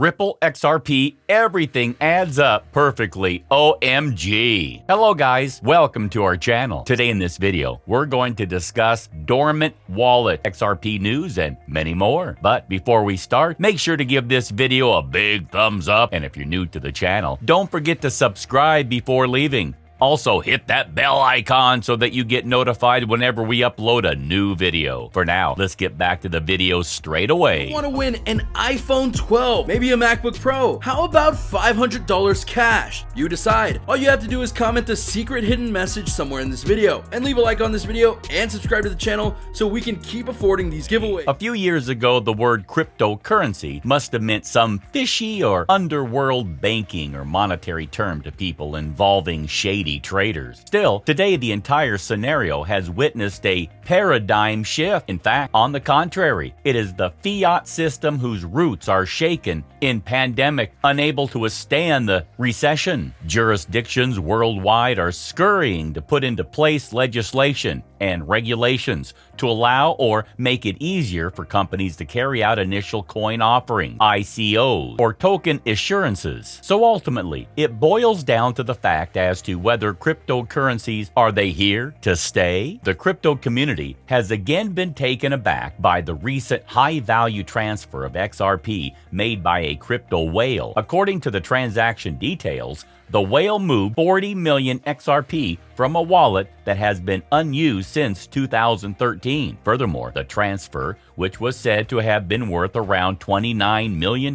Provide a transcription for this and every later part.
Ripple XRP, everything adds up perfectly. OMG. Hello guys, welcome to our channel. Today in this video, we're going to discuss dormant wallet XRP news and many more. But before we start, make sure to give this video a big thumbs up. And if you're new to the channel, don't forget to subscribe before leaving. Also, hit that bell icon so that you get notified whenever we upload a new video. For now, let's get back to the video straight away. You want to win an iPhone 12, maybe a MacBook Pro? How about $500 cash? You decide. All you have to do is comment the secret hidden message somewhere in this video and leave a like on this video and subscribe to the channel so we can keep affording these giveaways. A few years ago, the word cryptocurrency must have meant some fishy or underworld banking or monetary term to people involving shady traders. Still, today the entire scenario has witnessed a paradigm shift. In fact, on the contrary, it is the fiat system whose roots are shaken in pandemic, unable to withstand the recession. Jurisdictions worldwide are scurrying to put into place legislation and regulations to allow or make it easier for companies to carry out initial coin offering, ICOs, or token issuances. So ultimately, it boils down to the fact as to whether cryptocurrencies, are they here to stay? The crypto community has again been taken aback by the recent high-value transfer of XRP made by a crypto whale. According to the transaction details, the whale moved 40 million XRP from a wallet that has been unused since 2013. Furthermore, the transfer, which was said to have been worth around $29 million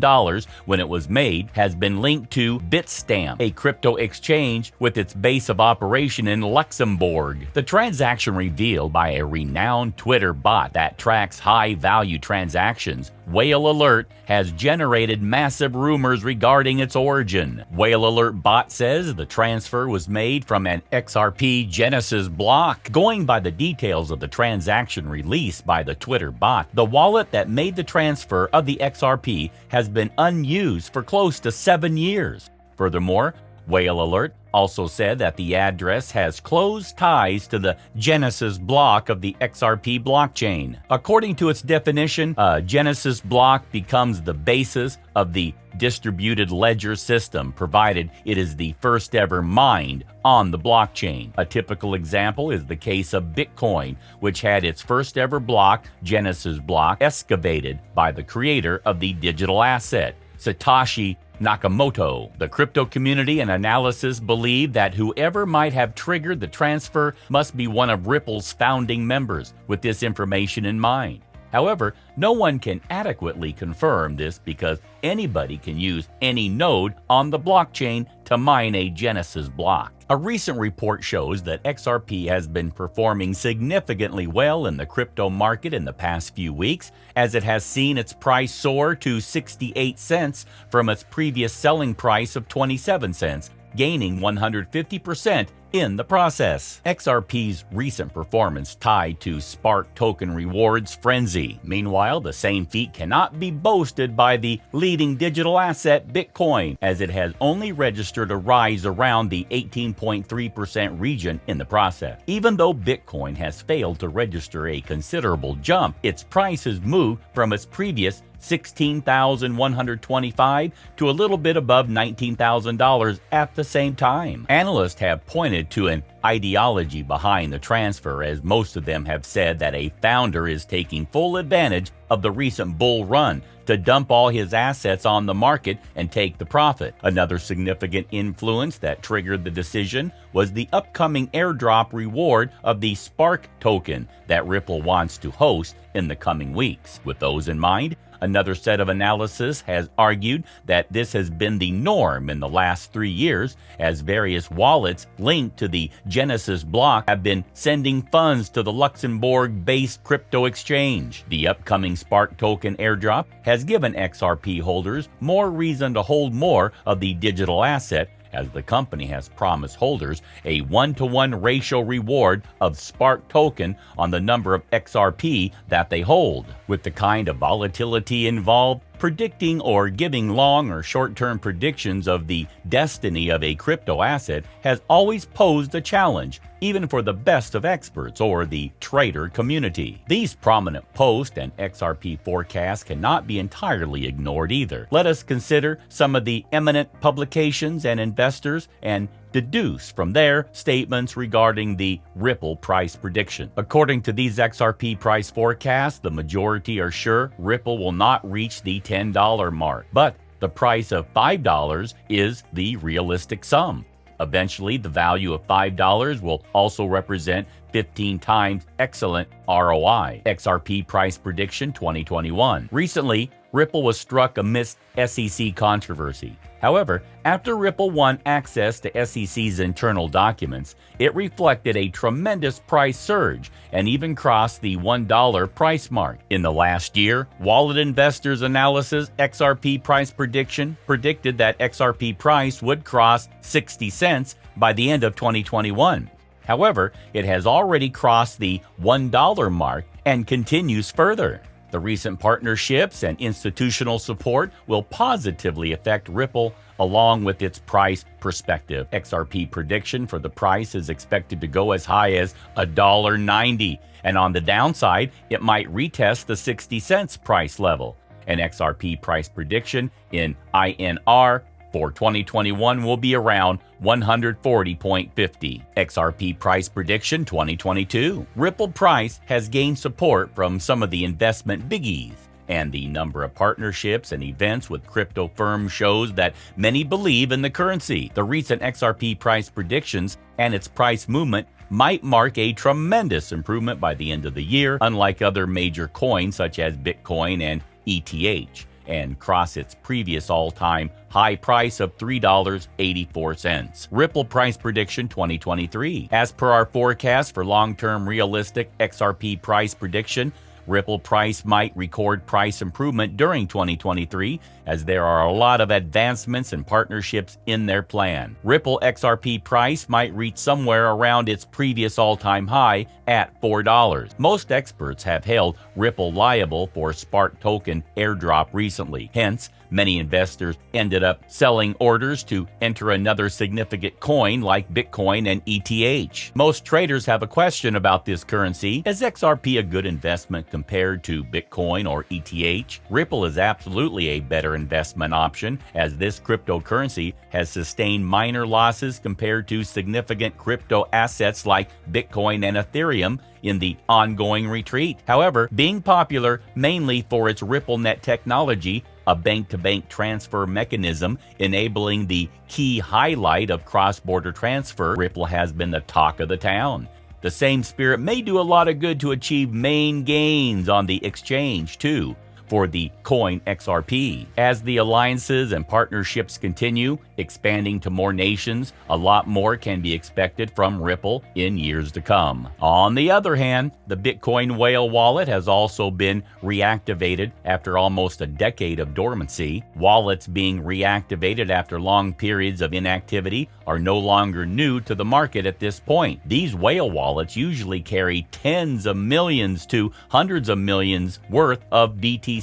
when it was made, has been linked to Bitstamp, a crypto exchange with its base of operation in Luxembourg. The transaction revealed by a renowned Twitter bot that tracks high-value transactions, Whale Alert, has generated massive rumors regarding its origin. Whale Alert bot says the transfer was made from an XRP Genesis block. Going by the details of the transaction released by the Twitter bot, the wallet that made the transfer of the XRP has been unused for close to 7 years. Furthermore, Whale Alert also said that the address has close ties to the Genesis block of the XRP blockchain. According to its definition, a Genesis block becomes the basis of the distributed ledger system, provided it is the first ever mined on the blockchain. A typical example is the case of Bitcoin, which had its first ever block, Genesis block, excavated by the creator of the digital asset, Satoshi Nakamoto. The crypto community and analysis believe that whoever might have triggered the transfer must be one of Ripple's founding members with this information in mind. However, no one can adequately confirm this because anybody can use any node on the blockchain to mine a Genesis block. A recent report shows that XRP has been performing significantly well in the crypto market in the past few weeks, as it has seen its price soar to 68 cents from its previous selling price of 27 cents, gaining 150% in the process. XRP's recent performance tied to Spark token rewards frenzy. Meanwhile, the same feat cannot be boasted by the leading digital asset Bitcoin, as it has only registered a rise around the 18.3% region in the process. Even though Bitcoin has failed to register a considerable jump, its price has moved from its previous $16,125 to a little bit above $19,000 at the same time. Analysts have pointed to an ideology behind the transfer, as most of them have said that a founder is taking full advantage of the recent bull run to dump all his assets on the market and take the profit. Another significant influence that triggered the decision was the upcoming airdrop reward of the Spark token that Ripple wants to host in the coming weeks. With those in mind, another set of analysis has argued that this has been the norm in the last 3 years, as various wallets linked to the Genesis block have been sending funds to the Luxembourg-based crypto exchange. The upcoming Spark token airdrop has given XRP holders more reason to hold more of the digital asset, as the company has promised holders a 1-to-1 ratio reward of Spark token on the number of XRP that they hold. With the kind of volatility involved, Predicting or giving long or short-term predictions of the destiny of a crypto asset has always posed a challenge, even for the best of experts or the trader community. These prominent post and XRP forecasts cannot be entirely ignored either. Let us consider some of the eminent publications and investors and deduce from their statements regarding the Ripple price prediction. According to these XRP price forecasts, the majority are sure Ripple will not reach the $10 mark, but the price of $5 is the realistic sum. Eventually, the value of $5 will also represent 15 times excellent ROI. XRP price prediction 2021. Recently, Ripple was struck amidst SEC controversy. However, after Ripple won access to SEC's internal documents, it reflected a tremendous price surge and even crossed the $1 price mark. In the last year, Wallet Investors Analysis XRP price prediction predicted that XRP price would cross 60 cents by the end of 2021. However, it has already crossed the $1 mark and continues further. The recent partnerships and institutional support will positively affect Ripple along with its price perspective. XRP prediction for the price is expected to go as high as $1.90, and on the downside, it might retest the 60 cents price level. An XRP price prediction in INR for 2021 will be around 140.50. XRP price prediction 2022. Ripple price has gained support from some of the investment biggies, and the number of partnerships and events with crypto firms shows that many believe in the currency. The recent XRP price predictions and its price movement might mark a tremendous improvement by the end of the year, unlike other major coins such as Bitcoin and ETH, and cross its previous all-time high price of $3.84. Ripple price prediction 2023. As per our forecast for long-term realistic XRP price prediction, Ripple price might record price improvement during 2023 as there are a lot of advancements and partnerships in their plan. Ripple XRP price might reach somewhere around its previous all-time high at $4. Most experts have held Ripple liable for Spark token airdrop recently. Hence, many investors ended up selling orders to enter another significant coin like Bitcoin and ETH. Most traders have a question about this currency. Is XRP a good investment compared to Bitcoin or ETH? Ripple is absolutely a better investment option, as this cryptocurrency has sustained minor losses compared to significant crypto assets like Bitcoin and Ethereum in the ongoing retreat. However, being popular mainly for its RippleNet technology, a bank-to-bank transfer mechanism enabling the key highlight of cross-border transfer, Ripple has been the talk of the town. The same spirit may do a lot of good to achieve main gains on the exchange, too, for the coin XRP. As the alliances and partnerships continue, expanding to more nations, a lot more can be expected from Ripple in years to come. On the other hand, the Bitcoin whale wallet has also been reactivated after almost a decade of dormancy. Wallets being reactivated after long periods of inactivity are no longer new to the market at this point. These whale wallets usually carry tens of millions to hundreds of millions worth of BTC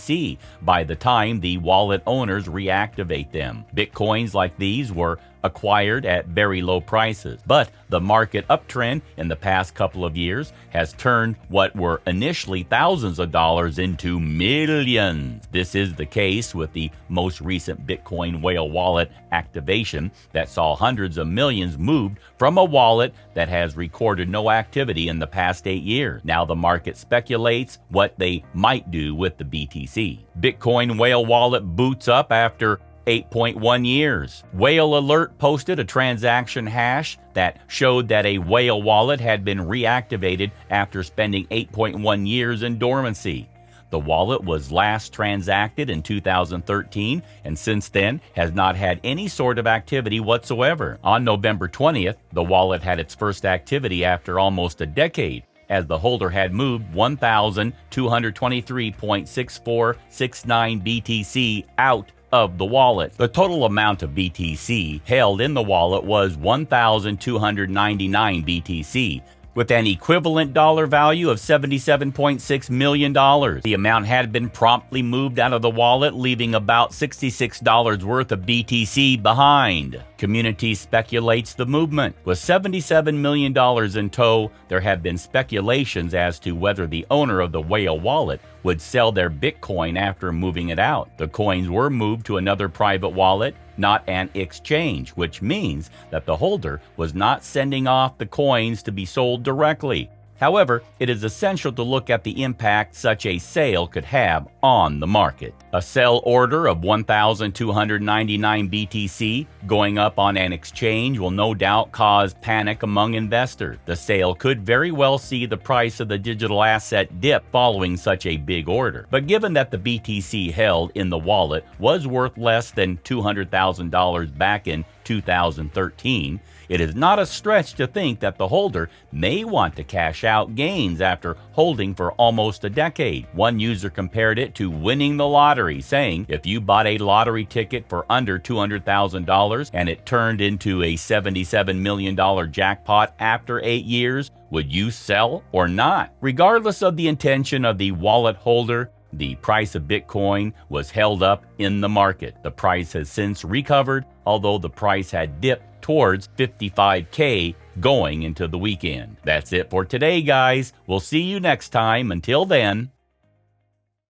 by the time the wallet owners reactivate them. Bitcoins like these were acquired at very low prices, but the market uptrend in the past couple of years has turned what were initially thousands of dollars into millions. This is the case with the most recent Bitcoin whale wallet activation that saw hundreds of millions moved from a wallet that has recorded no activity in the past 8 years. Now the market speculates what they might do with the BTC. Bitcoin whale wallet boots up after 8.1 years. Whale Alert posted a transaction hash that showed that a whale wallet had been reactivated after spending 8.1 years in dormancy. The wallet was last transacted in 2013 and since then has not had any sort of activity whatsoever. On November 20th, the wallet had its first activity after almost a decade, as the holder had moved 1,223.6469 BTC out of the wallet. The total amount of BTC held in the wallet was 1,299 BTC, with an equivalent dollar value of $77.6 million. The amount had been promptly moved out of the wallet, leaving about $66 worth of BTC behind. Community speculates the movement. With $77 million in tow, there have been speculations as to whether the owner of the whale wallet would sell their Bitcoin after moving it out. The coins were moved to another private wallet, not an exchange, which means that the holder was not sending off the coins to be sold directly. However, it is essential to look at the impact such a sale could have on the market. A sell order of 1,299 BTC going up on an exchange will no doubt cause panic among investors. The sale could very well see the price of the digital asset dip following such a big order. But given that the BTC held in the wallet was worth less than $200,000 back in 2013, it is not a stretch to think that the holder may want to cash out gains after holding for almost a decade. One user compared it to winning the lottery, saying, if you bought a lottery ticket for under $200,000 and it turned into a $77 million jackpot after 8 years, would you sell or not? Regardless of the intention of the wallet holder, the price of Bitcoin was held up in the market. The price has since recovered, although the price had dipped towards 55K going into the weekend. That's it for today, guys. We'll see you next time. Until then,